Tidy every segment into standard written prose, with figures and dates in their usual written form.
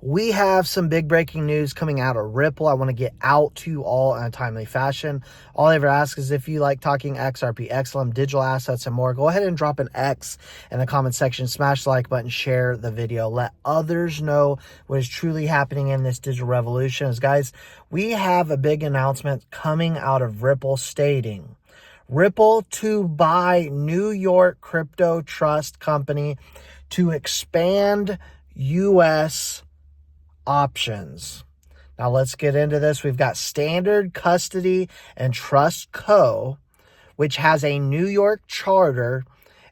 We have some big breaking news coming out of Ripple. I want to get out to you all in a timely fashion. All I ever ask is if you like talking XRP, XLM, digital assets, and more, go ahead and drop an X in the comment section, smash the like button, share the video, let others know what is truly happening in this digital revolution. As guys, we have a big announcement coming out of Ripple stating Ripple to buy New York crypto trust company to expand U.S. options. Now let's get into this. We've got Standard Custody and Trust Co., which has a New York charter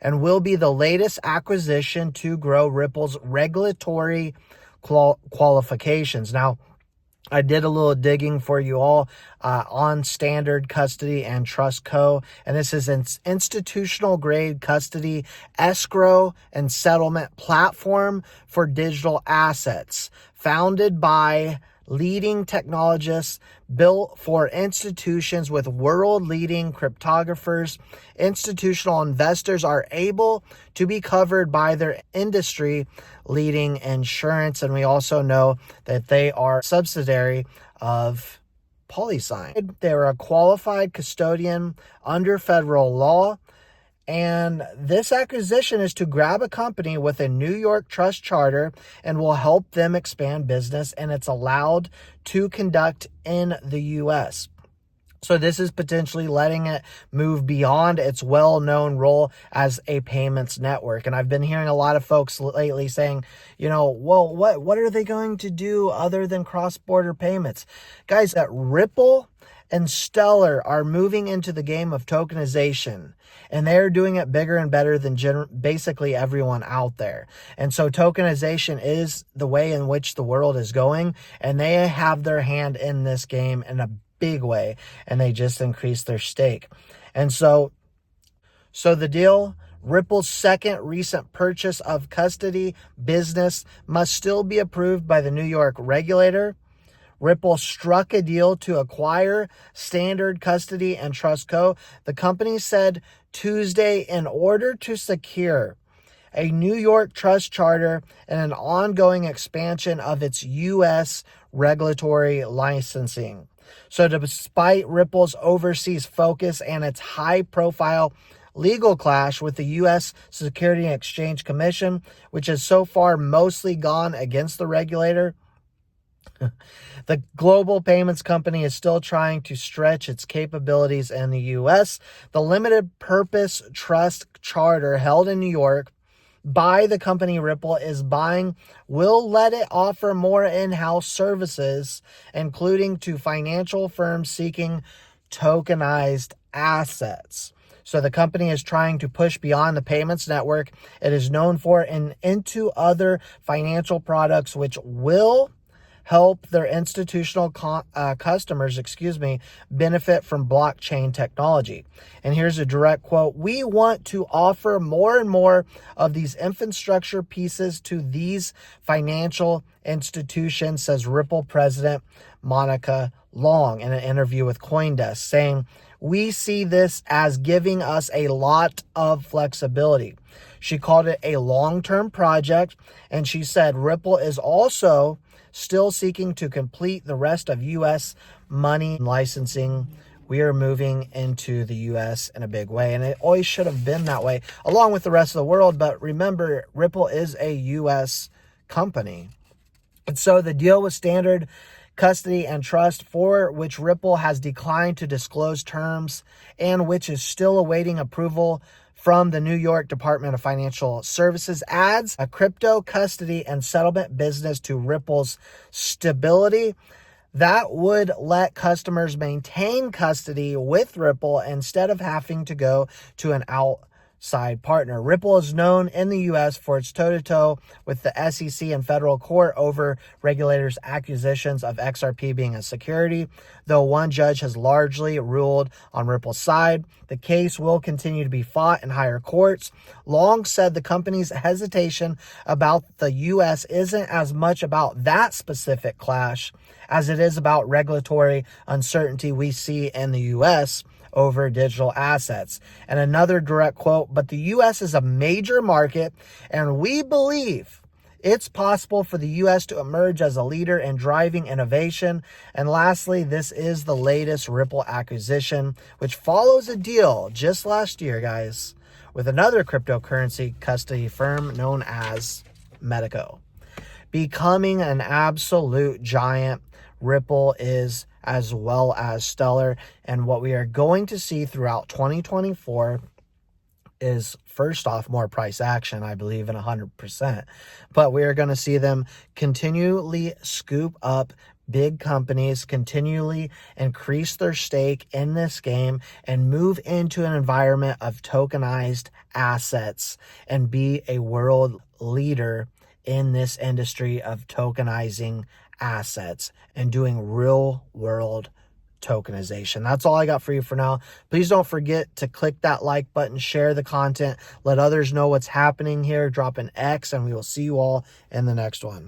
and will be the latest acquisition to grow Ripple's regulatory qualifications. Now, I did a little digging for you all on Standard Custody and Trust Co. And this is an institutional grade custody, escrow, and settlement platform for digital assets, founded by leading technologists, built for institutions with world-leading cryptographers. Institutional investors are able to be covered by their industry-leading insurance, and we also know that they are a subsidiary of PolySign. They're a qualified custodian under federal law. And this acquisition is to grab a company with a New York trust charter and will help them expand business, and it's allowed to conduct in the U.S. So this is potentially letting it move beyond its well-known role as a payments network. And I've been hearing a lot of folks lately saying, well, what are they going to do other than cross-border payments? Guys, that Ripple and Stellar are moving into the game of tokenization, and they're doing it bigger and better than basically everyone out there. And so tokenization is the way in which the world is going, and they have their hand in this game in a big way, and they just increased their stake. And so the deal, Ripple's second recent purchase of custody business must still be approved by the New York regulator. Ripple struck a deal to acquire Standard Custody and Trust Co. The company said Tuesday in order to secure a New York trust charter and an ongoing expansion of its U.S. regulatory licensing. So despite Ripple's overseas focus and its high-profile legal clash with the U.S. Securities and Exchange Commission, which has so far mostly gone against the regulator, the global payments company is still trying to stretch its capabilities in the U.S. The limited purpose trust charter held in New York by the company Ripple is buying will let it offer more in-house services, including to financial firms seeking tokenized assets. So the company is trying to push beyond the payments network it is known for and into other financial products, which will help their institutional customers, benefit from blockchain technology. And here's a direct quote: "We want to offer more and more of these infrastructure pieces to these financial institutions," says Ripple president Monica Long in an interview with CoinDesk, saying, "We see this as giving us a lot of flexibility." She called it a long-term project, and she said Ripple is also still seeking to complete the rest of U.S. money licensing. We are moving into the U.S. in a big way, and it always should have been that way, along with the rest of the world. But remember, Ripple is a U.S. company. And so the deal with Standard Custody and Trust, for which Ripple has declined to disclose terms and which is still awaiting approval from the New York Department of Financial Services, adds a crypto custody and settlement business to Ripple's stability that would let customers maintain custody with Ripple instead of having to go to an outside partner. Ripple is known in the U.S. for its toe-to-toe with the SEC and federal court over regulators' accusations of XRP being a security. Though one judge has largely ruled on Ripple's side, the case will continue to be fought in higher courts. Long said the company's hesitation about the U.S. isn't as much about that specific clash as it is about regulatory uncertainty we see in the U.S. over digital assets. And another direct quote: "But the U.S. is a major market, and we believe It's possible for the U.S. to emerge as a leader in driving innovation. And lastly, this is the latest Ripple acquisition, which follows a deal just last year, guys, with another cryptocurrency custody firm known as Medico. Becoming an absolute giant, Ripple is as well as stellar. And what we are going to see throughout 2024 is, first off, more price action, I believe, in 100%. But we are going to see them continually scoop up big companies, continually increase their stake in this game, and move into an environment of tokenized assets and be a world leader in this industry of tokenizing assets and doing real world tokenization. That's all I got for you for now. Please don't forget to click that like button, share the content, let others know what's happening here, drop an X, and we will see you all in the next one.